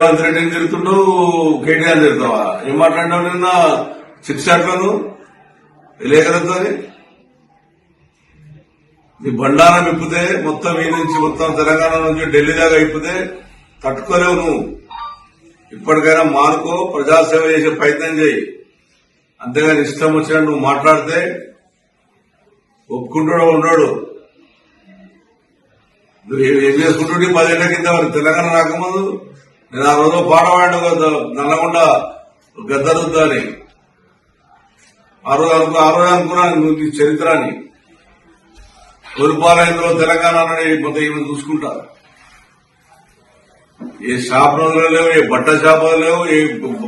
రెడ్డిని తిరుగుతుండవు, కేటీఆర్ తిరుగుతావా? ఏం మాట్లాడినావు నిన్న చిక్చాట్లను విలేకరులతో? నీ బండారం ఇప్పితే మొత్తం ఈ నుంచి మొత్తం తెలంగాణ నుంచి ఢిల్లీ దాకా ఇప్పితే తట్టుకోలేవు నువ్వు. ఇప్పటికైనా మానుకో, ప్రజాసేవ చేసే ప్రయత్నం చేయి. అంతేగాని ఇష్టం వచ్చినట్టు నువ్వు మాట్లాడితే ఒప్పుకుంటాడో ఉండడు. నువ్వు ఏం చేసుకుంటుంటే 10 ఏళ్ల కింద తెలంగాణ రాకముందు నేను ఆ రోజు పాట పాడిన నల్లగొండ గద్దరుద్దా అని. ఆ రోజు అనుకున్నాను నువ్వు నీ చరిత్ర అని. తొలిపాలయంలో తెలంగాణ మొత్తం ఈమె చూసుకుంటా. ఏ షాప్ రోజులు లేవు, ఏ బట్ట షాప్ లేవు, ఏ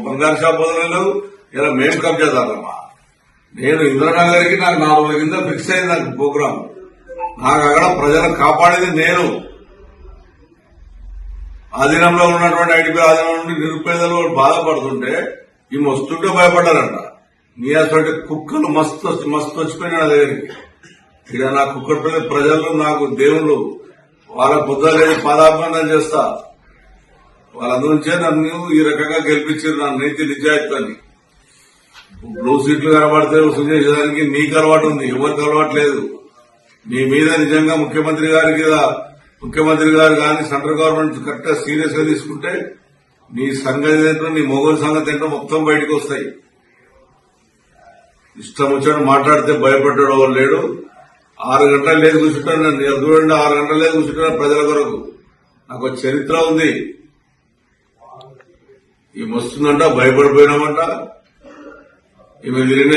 బంగారు షాప్ లేవు. ఇలా మేము కబ్జాదారమ్మా. నేను ఇంద్రనగర్కి నాకు 4 రోజుల కింద ఫిక్స్ అయింది నాకు ప్రోగ్రాం. నాకు అక్కడ ప్రజలను కాపాడేది నేను. ఆధీనంలో ఉన్నటువంటి ఐటీపీ ఆధీనంలో నుండి నిరుపేదలు బాధపడుతుంటే ఈ వస్తుంటే భయపడ్డారంట. నీ అసలు కుక్కలు మస్తు వచ్చిపోయినా నా దగ్గరికి. ఇక్కడ నా కుక్కడిపల్లి ప్రజలు నాకు దేవుళ్ళు, వాళ్ళ పొద్దులేదు పాదాభివందన చేస్తా. వాళ్ళందరించే నన్ను ఈ రకంగా గెలిపించారు. నా నీతి నిజాయితీని. బ్లూ సీట్లు కనబడితే వసూలు చేసేదానికి నీకు అలవాటు ఉంది, ఎవరికి అలవాటు లేదు. నీ మీద నిజంగా ముఖ్యమంత్రి గారు కానీ సెంట్రల్ గవర్నమెంట్ కరెక్ట్ గా సీరియస్ గా తీసుకుంటే నీ సంగతి ఏంటో, నీ మొగోలు సంగతి ఏంటో మొత్తం బయటకు వస్తాయి. ఇష్టం వచ్చాడు మాట్లాడితే భయపడ్డాడు ఎవరు లేడు. 6 గంటలు లేదు కూర్చుంటాను నేను. చూడండి, 6 గంటలు లేదు కూర్చుంటాను ప్రజల కొరకు. నాకు ఒక చరిత్ర ఉంది. ఈమె వస్తుందంట, భయపడిపోయినామంట. ఈమె తిరిగి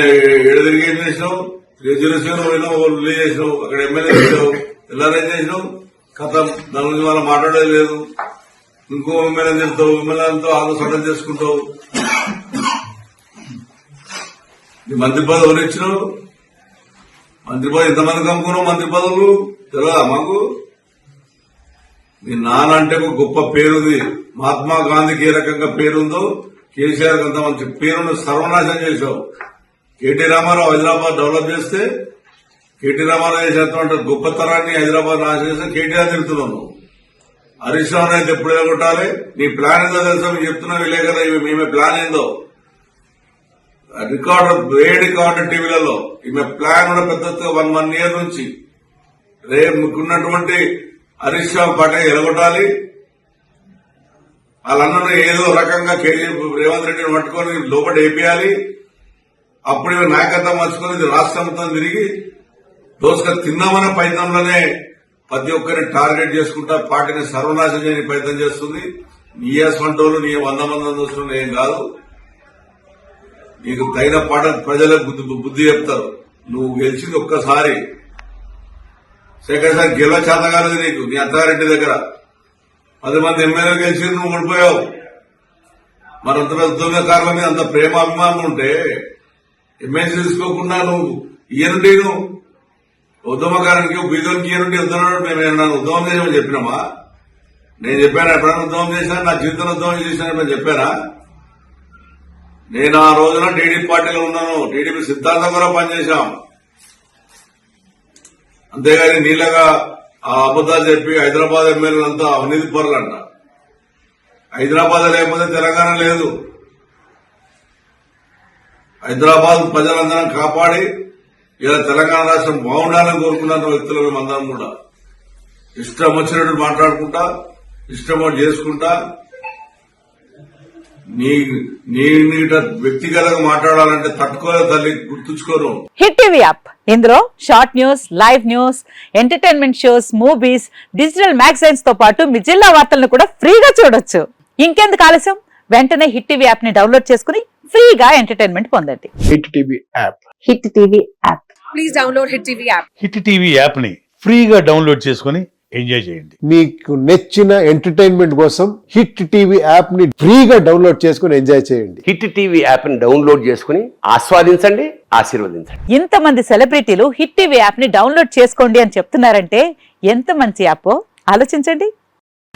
ఏం చేసినావు? 307 పోయినావు, రిలీజ్ చేసినావు. అక్కడ ఎమ్మెల్యే చేసినావు, ఎల్ఆర్ఐ చేసినావు. కథం దాని గురించి మనం మాట్లాడేది లేదు. ఇంకో ఎమ్మెల్యే తిరుగుతావు, ఎమ్మెల్యేలతో ఆలోచన చేసుకుంటావు. నీ మంత్రి పదవులు ఇచ్చినావు. మంత్రి పదవి ఎంతమందికి అమ్ముకున్నావు? మంత్రి పదవులు తెలియదా మాకు? మీ నాన్న అంటే ఒక గొప్ప పేరుంది. మహాత్మా గాంధీకి ఏ రకంగా పేరుందో కేసీఆర్ అంత మంచి పేరును సర్వనాశనం చేశావు. కేటీ రామారావు హైదరాబాద్ డెవలప్ చేస్తే కేటీ రామారావు చేసేటువంటి గొప్పతనాన్ని హైదరాబాద్ నాశనం చేస్తే కేటీఆర్ తిరుగుతున్నావు. హరీష్ రావు అయితే ఎప్పుడు ఎగొట్టాలి? నీ ప్లాన్ ఏందో తెలుసా? మీరు చెప్తున్నా విలేకరులు ఈమె ప్లాన్ ఏందో రికార్డు టీవీలలో ఈమె ప్లాన్ కూడా పెద్దగా 1 year నుంచి రేపుకున్నటువంటి హరీష్ రావు పటేల్ ఎలగొట్టాలి. వాళ్ళందరూ ఏదో రకంగా రేవంత్ రెడ్డిని పట్టుకొని లోపల వేపియాలి. అప్పుడు ఇవి నాయకత్వం మర్చుకొని రాష్ట్రంతో తిరిగి దోసుగా తిన్నామనే ప్రయత్నంలోనే ప్రతి ఒక్కరిని టార్గెట్ చేసుకుంటా పార్టీని సర్వనాశనం చేయని ప్రయత్నం చేస్తుంది. నీ వంటోలు నీ 100 మంది చూస్తున్నా ఏం కాదు. నీకు తగిన పాట ప్రజలకు బుద్ధి చెప్తారు. నువ్వు గెలిచింది ఒక్కసారి, సెకండ్ సారి గెలవ చేత కాలేదు నీకు. నీ అత్తారెడ్డి దగ్గర 10 మంది ఎమ్మెల్యేలు గెలిచి నువ్వు ఓడిపోయావు. మరంత పెద్ద ఉద్యోగకారుల మీద అంత ప్రేమ అభిమానం ఉంటే ఎమ్మెల్సీ తీసుకోకుండా నువ్వు ఈయనుండి నువ్వు ఉద్యమకారానికి బీదోనికి ఈయనుండి వద్దన్నాడు. మేము ఉద్యమం చేసామని చెప్పినామా? నేను చెప్పాను ఎప్పుడైనా ఉద్యమం చేశాను? నా జీవితంలో ఉద్యమం చేశాను చెప్పానా? నేను ఆ రోజున టీడీపీ పార్టీలో ఉన్నాను. టీడీపీ సిద్ధాంతం కూడా పనిచేశాం. అంతేగాని నీళ్ళగా ఆ అబద్దాలు చెప్పి హైదరాబాద్ ఎమ్మెల్యేలంతా అవినీతి పరులంట. హైదరాబాద్ లేకపోతే తెలంగాణ లేదు. హైదరాబాద్ ప్రజలందరం కాపాడి ఇలా తెలంగాణ రాష్ట్రం బాగుండాలని కోరుకున్న వ్యక్తులు మేమందరం కూడా. ఇష్టం వచ్చినట్టు మాట్లాడుకుంటా, ఇష్టం చేసుకుంటా, నీ వ్యక్తిగతంగా మాట్లాడాలంటే తట్టుకోలేదు తల్లి, గుర్తుంచుకోరు. హిట్ టీవీ యాప్, ఇందులో short news, live news, entertainment shows, movies, digital magazines తో పాటు మీ జిల్లా వార్తలను కూడా ఫ్రీగా చూడొచ్చు. ఇంకెందుకు ఆలస్యం? వెంటనే హిట్ టీవీ యాప్ ని డౌన్లోడ్ చేసుకుని ఫ్రీగా ఎంటర్టైన్మెంట్ పొందండి. Hit TV app. Hit TV app. Please download hit TV app. Hit TV app ని ఫ్రీగా డౌన్లోడ్ చేసుకుని ఎంజాయ్ చేయండి. మీకు నచ్చిన ఎంటర్టైన్మెంట్ కోసం హిట్ టీవీ యాప్ ని ఫ్రీగా డౌన్లోడ్ చేసుకుని ఎంజాయ్ చేయండి. హిట్ టీవీ యాప్ ని డౌన్లోడ్ చేసుకుని ఆస్వాదించండి, ఆశీర్వదించండి. ఇంతమంది సెలబ్రిటీలు హిట్ టీవీ యాప్ ని డౌన్లోడ్ చేసుకోండి అని చెప్తున్నారంటే ఎంత మంచి యాప్ ఆలోచించండి.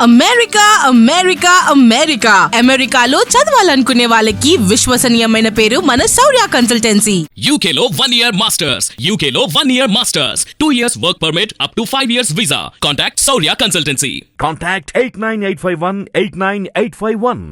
అమెరికా అమెరికా అమెరికా అమెరికాలో చదవాలనుకునే వాళ్ళకి విశ్వసనీయమైన పేరు మన శౌర్య కన్సల్టెన్సీ. UK లో 1 year masters. UK లో 1 year masters. 2 years work permit up to 5 years visa. Contact Saurya Consultancy. Contact 89851 89851.